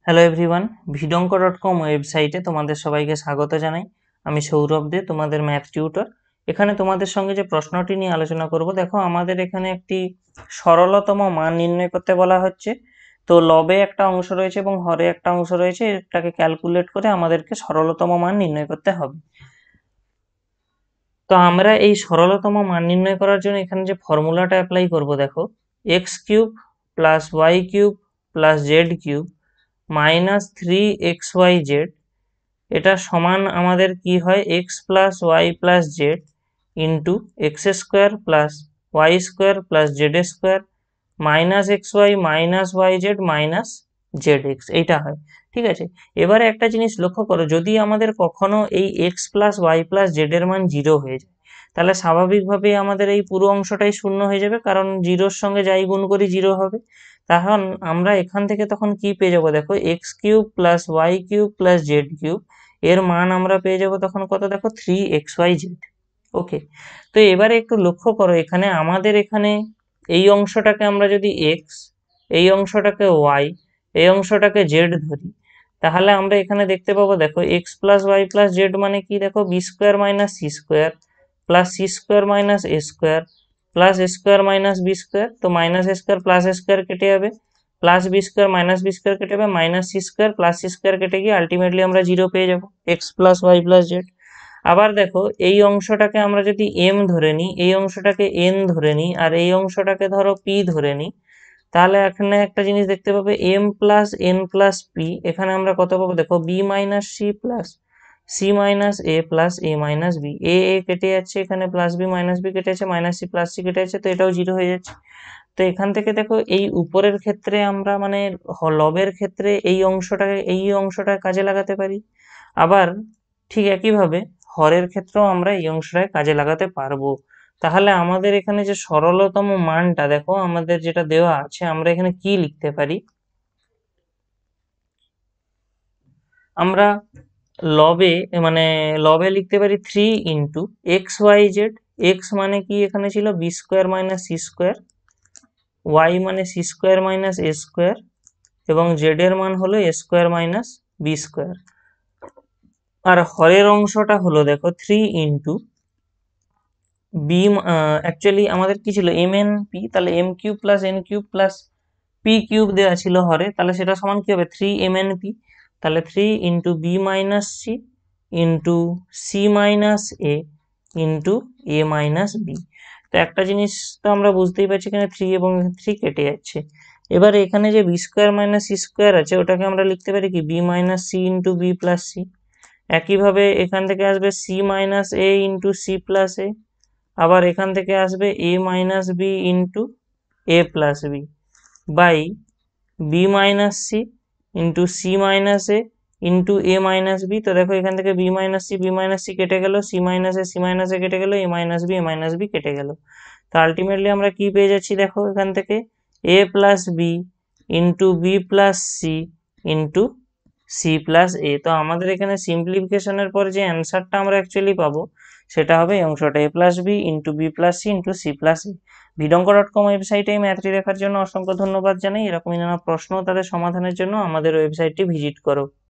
Hello everyone, vidonko.com ওয়েবসাইটে তোমাদের সবাইকে স্বাগত জানাই। আমি সৌরভ দে, তোমাদের ম্যাথ টিউটর। এখানে তোমাদের সঙ্গে যে প্রশ্নটি নিয়ে আলোচনা করব, দেখো আমাদের এখানে একটি সরলতম মান নির্ণয় করতে বলা হচ্ছে। তো লবে একটা অংশ রয়েছে এবং হরে একটা অংশ রয়েছে, এটাকে ক্যালকুলেট করে আমাদেরকে সরলতম মান নির্ণয় করতে হবে। তো আমরা এই সরলতম মান নির্ণয় করার জন্য এখানে যে ফর্মুলাটা অ্যাপ্লাই করব, দেখো x cube plus y cube plus z cube minus 3xyz, এটা সমান আমাদের কি হয়, x plus y plus z into x square plus y square plus z square minus x y minus y z minus z x, এইটা হয়। ঠিক আছে, এবারে একটা জিনিস লক্ষ্য করো, যদি আমাদের কখনো এই x plus y plus z এর মান 0 হয়ে যায়, তাহলে স্বাভাবিকভাবেই আমাদের এই পুরো অংশটাই শূন্য হয়ে যাবে, কারণ জিরোর সঙ্গে যাই গুণ করি 0 হবে। তখন আমরা এখান থেকে তখন কি পেয়ে যাবো, দেখো x cube plus y cube plus z cube, এর মান আমরা পেয়ে যাবো তখন কত, দেখো 3xyz। ওকে, তো এবারে একটু লক্ষ্য করো, এখানে আমাদের এখানে এই অংশটাকে আমরা যদি এক্স, এই অংশটাকে ওয়াই, এই অংশটাকে জেড ধরি, তাহলে আমরা এখানে দেখতে পাবো, দেখো x plus y plus z মানে কি, দেখো b square minus c square plus c square minus a square plus a square minus b square. তো minus a square plus a square কেটে যাবে, plus b square minus b square কেটে যাবে, minus c square plus c square কেটে গিয়ে ultimately আমরা 0 পেয়ে যাবো, x plus y plus z. আবার দেখো এই অংশটাকে আমরা যদি এম ধরে নিই, এই অংশটাকে এন ধরে নিই, আর এই অংশটাকে ধরো পি ধরে নিই, তাহলে এখানে একটা জিনিস দেখতে পাবে, m plus n plus p, এখানে আমরা কত পাবো, দেখো b minus c plus c minus a plus a minus b. A a কেটে যাচ্ছে, এখানে প্লাস বি মাইনাস বি কেটে যাচ্ছে, মাইনাস সি প্লাস সি কেটে যাচ্ছে, তো এটাও 0 হয়ে যাচ্ছে। তো এখান থেকে দেখো এই উপরের ক্ষেত্রে আমরা মানে লবের ক্ষেত্রে এই অংশটাকে কাজে লাগাতে পারি। আবার ঠিক একইভাবে হরের ক্ষেত্রেও আমরা এই অংশটাকে কাজে লাগাতে পারবো। তাহলে আমাদের এখানে যে সরলতম মানটা, দেখো আমাদের যেটা দেওয়া আছে, আমরা এখানে কি লিখতে পারি, আমরা লবে মানে লবে লিখতে পারি 3 × xyz। এক্স মানে কি, এখানে ছিল b square minus c square, y মানে c square minus a square, এবং জেড এর মান হলো a square minus b square. আর হরের অংশটা হলো দেখো 3 × বি, অ্যাকচুয়ালি আমাদের কি ছিল, এম এন পি, তাহলে m cube plus n cube plus p cube দেওয়া ছিল হরে, তাহলে সেটা সমান কি হবে, 3 mn p। তাহলে 3 × b minus c into c minus a into a minus b. তো একটা জিনিস তো আমরা বুঝতেই পারছি, এখানে 3 এবং 3 কেটে যাচ্ছে। এবারে এখানে যে b square minus c square আছে, ওটাকে আমরা লিখতে পারি কি, b minus c into b plus c. একইভাবে এখান থেকে আসবে c minus a into c plus a, আবার এখান থেকে আসবে a minus b into a plus b by b minus c into c minus a into a minus b. তো দেখো এখান থেকে বি মাইনাস সি কেটে গেল, সি মাইনাস এ কেটে গেল, এ মাইনাস বি কেটে গেল। তো আলটিমেটলি আমরা কি পেয়ে যাচ্ছি, দেখো এখান থেকে a plus b into b plus c into c plus a. তো আমাদের এখানে সিম্পলিফিকেশনের পর যে অ্যান্সারটা আমরা অ্যাকচুয়ালি পাবো, সেটা হবে এই অংশটা, a plus b into b plus c into c plus a. vidonko.com ওয়েবসাইটে এই ম্যাথটি দেখার জন্য অসংখ্য ধন্যবাদ জানাই। এরকমই নানা প্রশ্ন ও তাদের সমাধানের জন্য আমাদের ওয়েবসাইটটি ভিজিট করো।